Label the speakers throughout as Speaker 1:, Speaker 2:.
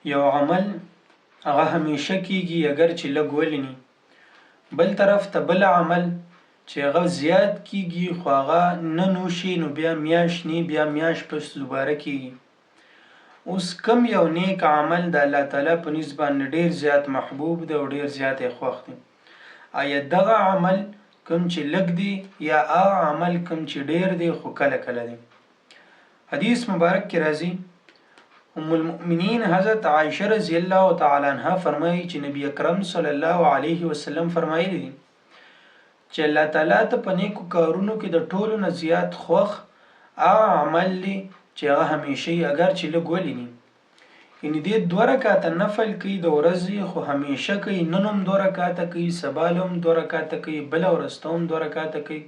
Speaker 1: یو عمل هغه همیشه کیږي اگر چې لږ ولینی، بل طرف ته بل عمل چې هغه زیات کیږي خو هغه نه نوشي نو بیا میاش نی بیا میاش پس دوباره کیږي. اوس کم یو نیک عمل د الله تعالی په نسبت باندې ډیر زیات محبوب دی او ډیر زیات خوښ دی؟ آیا دغه عمل کم چې لږ دی یا هغه عمل کم چې ډیر دی خو کله کله دی؟ حدیث مبارک کې راځي ام المؤمنین حضرت عائشه رضی الله تعالی عنها فرمایي چې نبی اکرم صلی الله علیه وسلم فرمایلی دي چې الله تعالی ته په نیکو کارونو کې د ټولو نه زیات خوښ هغه عمل دی چې هغه همیشه اگر چې لږ ولینی، یعنی دې 2 رکعاته نفل کوي د ورځې خو همیشه کوي، نن هم 2 رکعاته کوي، سبا هم 2 رکعاته کوي، بل ورځ هم 2 رکعاته کوي،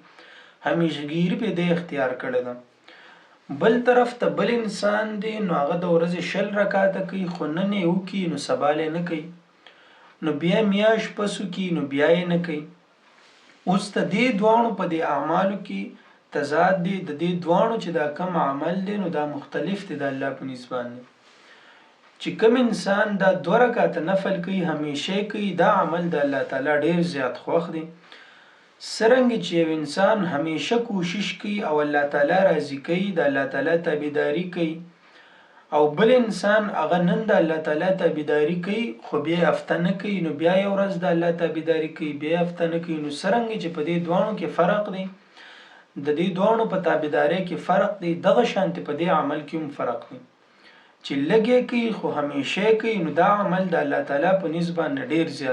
Speaker 1: همیشګیر په دې اختیار کړی ده. بل طرف ته بل انسان دی نو هغه د ورځې 20 رکعاته کوي خو نن یې وکي نو سبا نه کوي، نو بیا میاش پسو کی نو بیا یې نه کوي. اوس ته دې دوانو په دې اعمالو کې تضاد دی، د دې دوانو چې دا کم عمل دی نو دا مختلف دی د الله په نسبت باندې. چې کوم انسان دا 2 رکعاته نفل کوي همیشه کوي، دا عمل د الله تعالی ډیر زیات خوښ دی. څرنګه چې یو انسان همیشه کوشش کوي او الله تعالی راضي کوي، د الله تعالی تابعداري کوي، او بل انسان هغه نن د الله تعالی تابعداري کوي خو بیا هفته نه کوي نو بیا یو ورځ د الله تابعداري کوي بیا هفته نه کوي، نو څرنګه چې په دې دوانو کې فرق دی، د دې دوانو په تابعداري کې فرق دی، دغه شانتي په دې عمل کې هم فرق دی. چې لږه کوي خو همیشه کوي نو دا عمل د الله تعالی په نسبت ډیر زیات